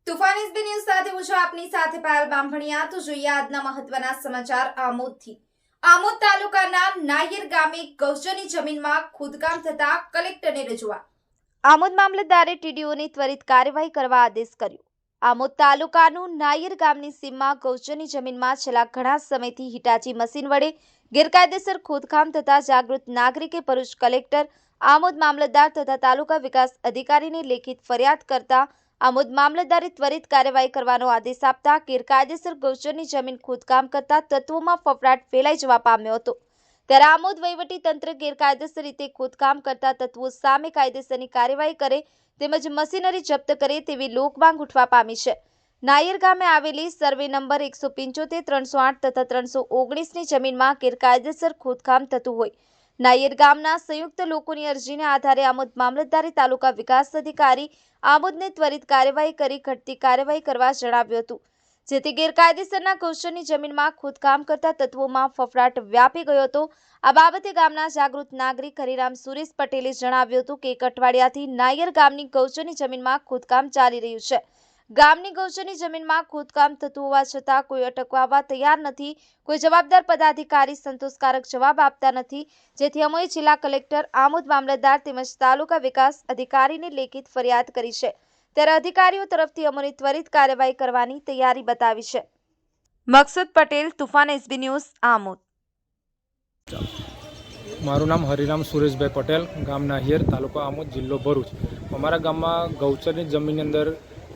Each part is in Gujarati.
તુફાન એસબી ન્યૂઝ સાથે હું છું આપની સાથે પાયલ બામભણિયા। તો જોઈએ આજના મહત્વના સમાચાર આમોદથી। આમોદ તાલુકાના નાયર ગામે ગૌચરની જમીનમાં ખોદકામ થતા કલેક્ટરને રજૂઆત। આમોદ મામલતદારે ટીડીઓની ત્વરિત કાર્યવાહી કરવા આદેશ કર્યો। આમોદ તાલુકાનું નાયર ગામની સીમમાં ગૌચરની જમીનમાં છેલ્લા ઘણા સમયથી હિટાચી મશીન વડે ગેરકાયદેસર ખોદકામ થતા જાગૃત નાગરિકે ભરૂચ કલેક્ટર, આમોદ મામલતદાર તથા તાલુકા વિકાસ અધિકારીને લેખિત ફરિયાદ કરતા આમોદ મામલતદારે ત્વરિત કાર્યવાહી કરવાનો આદેશ આપતા ગેરકાયદેસર ગૌચરની જમીન ખોદકામ કરતા તત્વોમાં ફફડાટ ફેલાઈ જવા પામ્યો હતો। ત્યારે આમોદ વહીવટી તંત્ર ગેરકાયદેસર રીતે ખોદકામ કરતા તત્વો સામે કાયદેસરની કાર્યવાહી કરે તેમજ મશીનરી જપ્ત કરે તેવી લોકમાંગ ઉઠવા પામી છે। નાયર ગામે આવેલી સર્વે નંબર 175, 308 તથા 319ની જમીનમાં ગેરકાયદેસર ખોદકામ થતું હોય નાયર ગામના સંયુક્ત લોકોની અરજીને આધારે આમોદ મામલતદારે તાલુકા વિકાસ અધિકારી આમોદને ત્વરિત કાર્યવાહી કરી ઘટતી કાર્યવાહી કરવા જણાવ્યું હતું, જેથી ગેરકાયદેસરના ગૌચરની જમીનમાં ખોદકામ કરતા તત્વોમાં ફફડાટ વ્યાપી ગયો હતો। આ બાબતે ગામના જાગૃત નાગરિક હરિરામ સુરેશ પટેલે જણાવ્યું હતું કે 1 અઠવાડિયાથી નાયર ગામની ગૌચરની જમીનમાં ખોદકામ ચાલી રહ્યું છે। ગામની ગૌચરની જમીનમાં ખોદકામ થતું હોવા છતાં કોઈ અટકાવવા તૈયાર નથી, કોઈ જવાબદાર પદાધિકારી સંતોષકારક જવાબ આપતા નથી, જેથી અમોએ જિલ્લા કલેક્ટર, આમોદ મામલતદાર તેમજ તાલુકા વિકાસ અધિકારીને લેખિત ફરિયાદ કરી છે। ત્યારે અધિકારીઓ તરફથી અમોને ત્વરિત કાર્યવાહી કરવાની તૈયારી બતાવી છે। Maqsood Patel, Toofan SB news, Amod. મારું નામ હરિરામ સુરેશભાઈ પટેલ, ગામ નાહિયર, તાલુકો આમોદ, જિલ્લો ભરૂચ। અમારા ગામમાં ગૌચરની જમીનની અંદર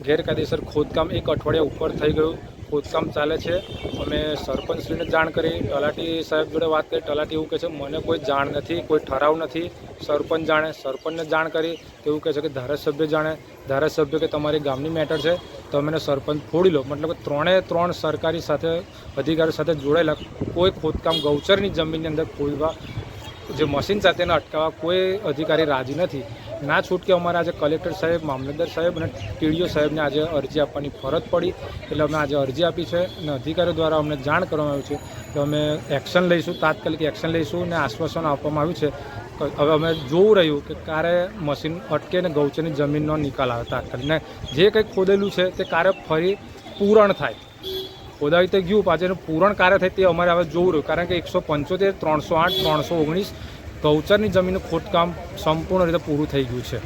ગેરકાયદેસર ખોદકામ 1 અઠવાડિયા ઉપર થઈ ગયું, ખોદકામ ચાલે છે। અમે સરપંચશ્રીને જાણ કરી, તલાટી સાહેબ જોડે વાત કરી, તલાટી એવું કહે છે મને કોઈ જાણ નથી, કોઈ ઠરાવ નથી, સરપંચ જાણે, સરપંચને જાણ કરી એવું કહે છે કે ધારાસભ્ય જાણે, ધારાસભ્ય કે તમારી ગામની મેટર છે તો અમે સરપંચ ફોડી લો। મતલબ કે 3 સરકારી સાથે અધિકારીઓ સાથે જોડાયેલા કોઈ ખોદકામ ગૌચરની જમીનની અંદર ખોદવા જે મશીન સાથે એને અટકાવવા કોઈ અધિકારી રાજી નથી। ના છૂટકે અમારે આજે કલેક્ટર સાહેબ, મામલતદાર સાહેબ અને ટીડીઓ સાહેબને આજે અરજી આપવાની ફરજ પડી, એટલે અમે આજે અરજી આપી છે અને અધિકારીઓ દ્વારા અમને જાણ કરવામાં આવ્યું છે કે અમે એક્શન લઈશું, તાત્કાલિક એક્શન લઈશું અને આશ્વાસન આપવામાં આવ્યું છે। હવે અમે જોવું રહ્યું કે ક્યારે મશીન અટકે ને ગૌચરની જમીનનો નિકાલ આવે તાત્કાલિક, ને જે કંઈ ખોદેલું છે તે કાર્ય ફરી પૂરણ થાય। ખોદાઈ તો ગયું, પાછળ પૂરણ કાર્ય થાય તે અમારે હવે જોવું રહ્યું, કારણ કે 175, 308, 319 ગૌચરની જમીનનું ખોદકામ સંપૂર્ણ રીતે પૂરું થઈ ગયું છે।